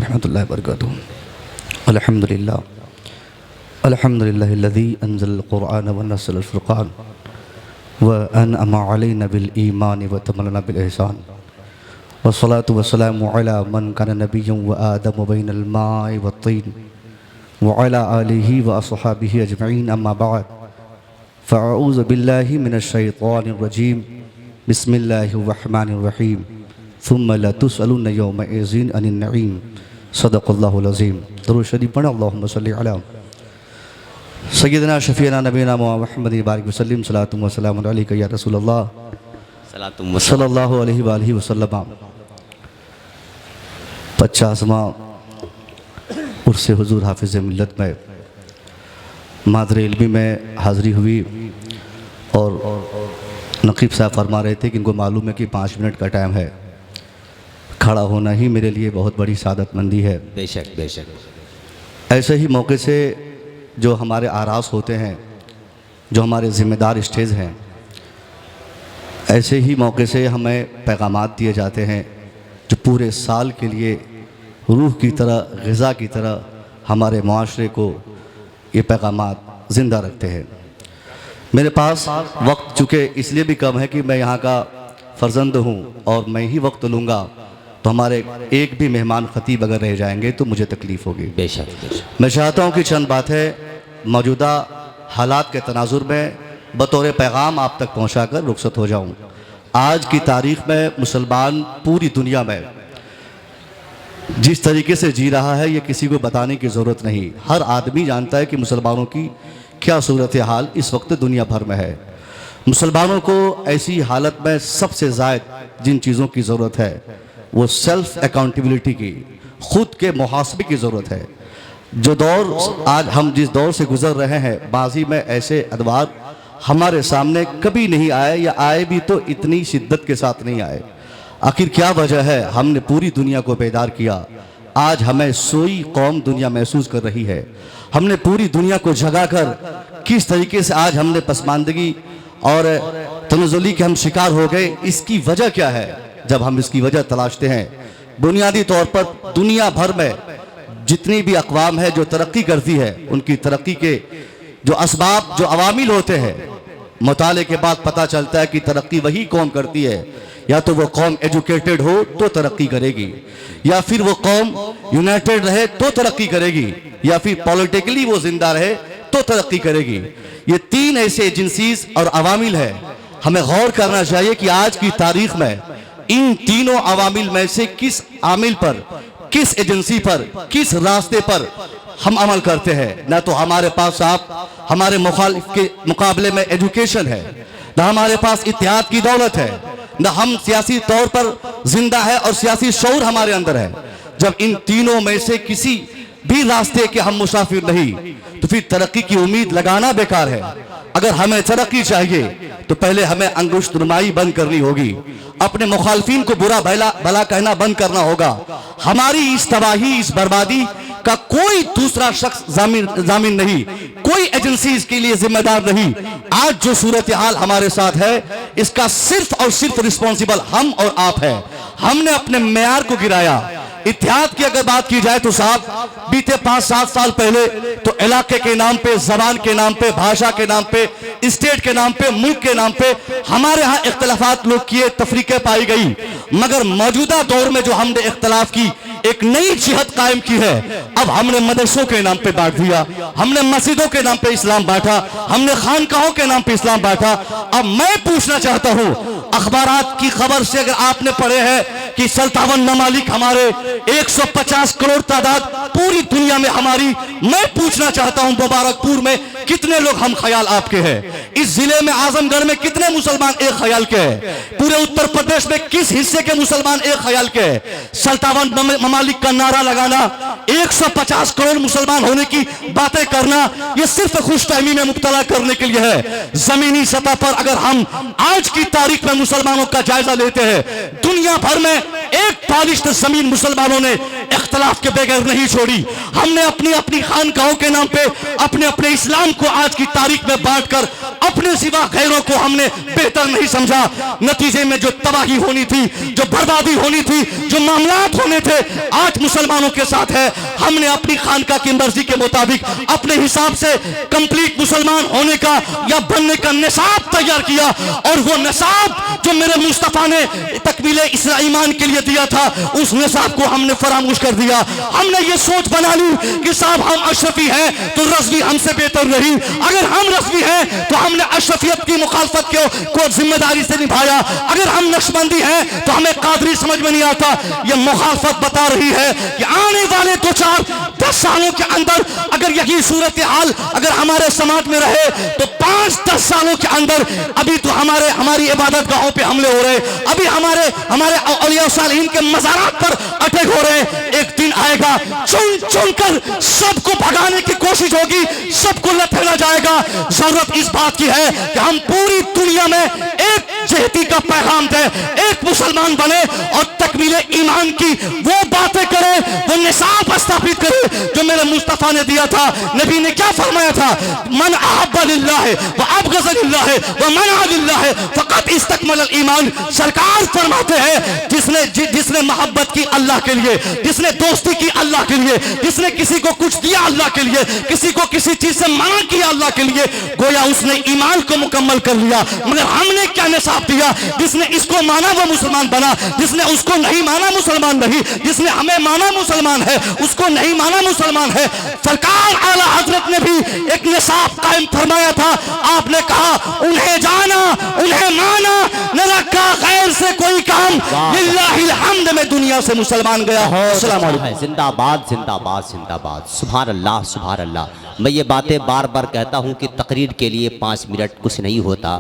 रहमतुल्लाहि व बरकातुहू। अल्हम्दुलिल्लाह अल्हम्दुलिल्लाहिल्लज़ी अनज़लल क़ुरआन व नज़्ज़लल फ़ुरक़ान व अनअमा अलैना बिल ईमान व तमन्ना बिल इहसान वस्सलातु वस्सलामु अला मन कान नबिय्यन व आदम बैनल माइ वत्तीन व अला आलिहि व अस्हाबिहि अजमईन अम्मा बाद फ़अऊज़ु बिल्लाहि मिनश शैतानिर रजीम बिस्मिल्लाहिर रहमानिर रहीम सुम्मा लतुसअलुन्ना यौमइज़िन अनिन नईम सदक़ल्लाहुल अज़ीम। दुरूद शरीफ पढ़ें। अल्लाहुम्मा सल्लि अला सय्यिदना शफ़ीअना नबीना मुहम्मद बारिक वसल्लम सलातुम व सलामुन अलैका या रसूलल्लाह सल्लल्लाहु अलैहि व आलिहि वसल्लम। 50वां उर्स हुज़ूर हाफ़िज़ मिल्लत में मादर इल्मी में हाज़िरी हुई और नक़ीब साहब फरमा रहे थे कि इनको मालूम है कि 5 मिनट का टाइम है, खड़ा होना ही मेरे लिए बहुत बड़ी सादतमंदी है। बेशक बेशक। ऐसे ही मौके से जो हमारे आरास होते हैं, जो हमारे ज़िम्मेदार स्टेज हैं, ऐसे ही मौके से हमें पैगामात दिए जाते हैं जो पूरे साल के लिए रूह की तरह, ग़िज़ा की तरह हमारे मुआशरे को ये पैगामात ज़िंदा रखते हैं। मेरे पास वक्त चूँकि इसलिए भी कम है कि मैं यहाँ का फ़र्जंद हूँ और मैं ही वक्त लूँगा, तो हमारे एक भी मेहमान ख़तीब अगर रह जाएंगे तो मुझे तकलीफ़ होगी। बेशक बेशक। मैं चाहता हूँ कि चंद बातें मौजूदा हालात के तनाजुर में बतौर पैगाम आप तक पहुँचा कर रुखसत हो जाऊँ। आज की तारीख़ में मुसलमान पूरी दुनिया में जिस तरीके से जी रहा है ये किसी को बताने की ज़रूरत नहीं। हर आदमी जानता है कि मुसलमानों की क्या सूरत हाल इस वक्त दुनिया भर में है। मुसलमानों को ऐसी हालत में सबसे ज़्यादा जिन चीज़ों की ज़रूरत है वो सेल्फ़ अकाउंटेबिलिटी की, ख़ुद के मुहासबे की ज़रूरत है। जो दौर आज हम जिस दौर से गुज़र रहे हैं, माज़ी में ऐसे अदवार हमारे सामने कभी नहीं आए, या आए भी तो इतनी शिद्दत के साथ नहीं आए। आखिर क्या वजह है? हमने पूरी दुनिया को बेदार किया। आज हमें सोई कौम दुनिया महसूस कर रही है। हमने पूरी दुनिया को जगाकर किस तरीके से आज हमने पसमानदगी और तनज़्ज़ुली के हम शिकार हो गए, इसकी वजह क्या है? जब हम इसकी वजह तलाशते हैं, बुनियादी तौर पर दुनिया भर में जितनी भी अक़वाम है जो तरक्की करती है, उनकी तरक्की के जो असबाब, जो अवामिल होते हैं, मुताले के बाद पता चलता है कि तरक्की वही कौम करती है। या तो वो कौम एजुकेटेड हो तो तरक्की करेगी, या फिर वो कौम यूनाइटेड रहे तो तरक्की करेगी, या फिर पॉलिटिकली वो जिंदा रहे तो तरक्की करेगी। ये 3 ऐसे एजेंसीज और अवामिल है। हमें गौर करना चाहिए कि आज की तारीख में इन तीनों अवामिल में से किस आमिल पर, किस एजेंसी पर, किस रास्ते पर हम अमल करते हैं। ना तो हमारे पास हमारे मुखालिफ के मुकाबले में एजुकेशन है, ना हमारे पास इत्तेहाद की दौलत है, ना हम सियासी तौर पर जिंदा है और सियासी शऊर हमारे अंदर है। जब इन तीनों में से किसी भी रास्ते के हम मुसाफिर नहीं, तो फिर तरक्की की उम्मीद लगाना बेकार है। अगर हमें तरक्की चाहिए तो पहले हमें अंगुष्ठ नुमाई बंद करनी होगी, अपने मुखालफिन को बुरा भला कहना बंद करना होगा। हमारी इस तबाही, इस बर्बादी का कोई दूसरा शख्स जामिन नहीं, कोई एजेंसी इसके लिए जिम्मेदार नहीं। आज जो सूरत हाल हमारे साथ है, इसका सिर्फ और सिर्फ रिस्पॉन्सिबल हम और आप है। हमने अपने मेयार को गिराया। इत्तेहाद की अगर बात की जाए तो साहब, बीते 5-7 साल पहले तो इलाके के नाम पे, जबान के नाम पे, भाषा के नाम पे, स्टेट के नाम पे, मुल्क के नाम पे हमारे यहाँ इख्तलाफात लोग किए, तफरीकें पाई गई। मगर मौजूदा दौर में जो हमने इख्तलाफ की, एक नई जिहद कायम की है। अब हमने मदरसों के नाम पे बांट दिया, हमने मस्जिदों के नाम पे इस्लाम बांटा, हमने खानकाहों के नाम पे इस्लाम बांटा। अब मैं पूछना चाहता हूँ, अखबारात की खबर से अगर आपने पढ़े हैं कि 57 ममालिक हमारे, 150 करोड़ तादाद पूरी दुनिया में हमारी, मैं पूछना चाहता हूं मुबारकपुर में कितने लोग हम ख्याल आपके हैं? इस जिले में आजमगढ़ में कितने मुसलमान एक ख्याल के हैं? पूरे उत्तर प्रदेश में किस हिस्से के मुसलमान एक ख्याल के हैं? 57 ममालिक का नारा लगाना, 150 करोड़ मुसलमान होने की बातें करना, यह सिर्फ खुशफहमी में मुब्तला करने के लिए है। जमीनी सतह पर अगर हम आज की तारीख में मुसलमानों का जायजा लेते हैं, दुनिया भर में एक पॉलिश्ड जमीन मुसलमानों ने इख्तलाफ के बगैर नहीं छोड़ी। हमने अपनी अपनी खानकाहों के नाम पे अपने अपने इस्लाम को आज की तारीख में बांटकर अपने सिवा गैरों को हमने बेहतर नहीं समझा। नतीजे में जो तबाही होनी थी, जो बर्बादी होनी थी, जो मामलात होने थे, आज मुसलमानों के साथ है। हमने अपनी खानका की मर्जी के मुताबिक अपने हिसाब से कंप्लीट मुसलमान होने का या बनने का निसाब तैयार किया, और वो निसाब जो मेरे मुस्तफा ने तकमील इस्लाम ईमान के लिए दिया था, उस निसाब को हमने फरामोश कर दिया। हमने ये सोच बना ली कि साहब हम अशरफी हैं तो रज़वी हमसे बेहतर नहीं, अगर हम रज़वी हैं तो हमने अशरफियत की मुखालफत को जिम्मेदारी से निभाया, अगर हम नक्शबंदी हैं तो हमें कादरी समझ में नहीं आता। ये मुखालफत बता रही है कि आने वाले 2-4-10 सालों के अंदर अगर यही सूरत हाल अगर हमारे समाज में रहे तो 5-10 सालों के अंदर अभी तो हमारी इबादत गाहों पे हमले हो रहे, अभी हमारे औलिया सालिहीन के मज़ारात पर अटैक हो रहे। एक दिन आएगा चुन चुन कर सबको भगाने की कोशिश होगी, सबको लथेड़ा जाएगा। जरूरत इस बात की है कि हम पूरी दुनिया में एक जहती का पैगाम दें, एक मुसलमान बने और तकमील ईमान की वो बातें करें, वो निसाब स्थापित करें जो मेरे मुस्तफा ने दिया था। नबी ने क्या फरमाया था? मन अहब्ब लिल्लाह व अबग़ज़ लिल्लाह व मना लिल्लाह फ़क़त इस्तकमल ईमान। सरकार फरमाते हैं जिसने मोहब्बत की अल्लाह के लिए, जिसने दोस्ती की अल्लाह के लिए, जिसने किसी को कुछ दिया अल्लाह के लिए, किसी को किसी चीज से मना किया अल्लाह के लिए, गोया उसने ईमान को मुकम्मल कर लिया। मगर हमने क्या निसाब दिया? जिसने इसको माना वो मुसलमान बना, जिसने उसको नहीं माना मुसलमान नहीं, जिसने हमें माना मुसलमान है, उसको नहीं माना मुसलमान है। सरकार आला हजरत ने भी एक निसाब कायम फरमाया था। आपने कहा उन्हें जाना, उन्हें माना, न रखा गैर से कोई काम, लिल्लाहिल हम्द में दुनिया से मुसलमान गया। अस्सलाम वालेकुम। जिंदाबाद जिंदाबाद जिंदाबाद। सुभान अल्लाह सुभान अल्लाह। मैं ये बातें बार बार कहता हूँ कि तकरीर के लिए 5 मिनट कुछ नहीं होता,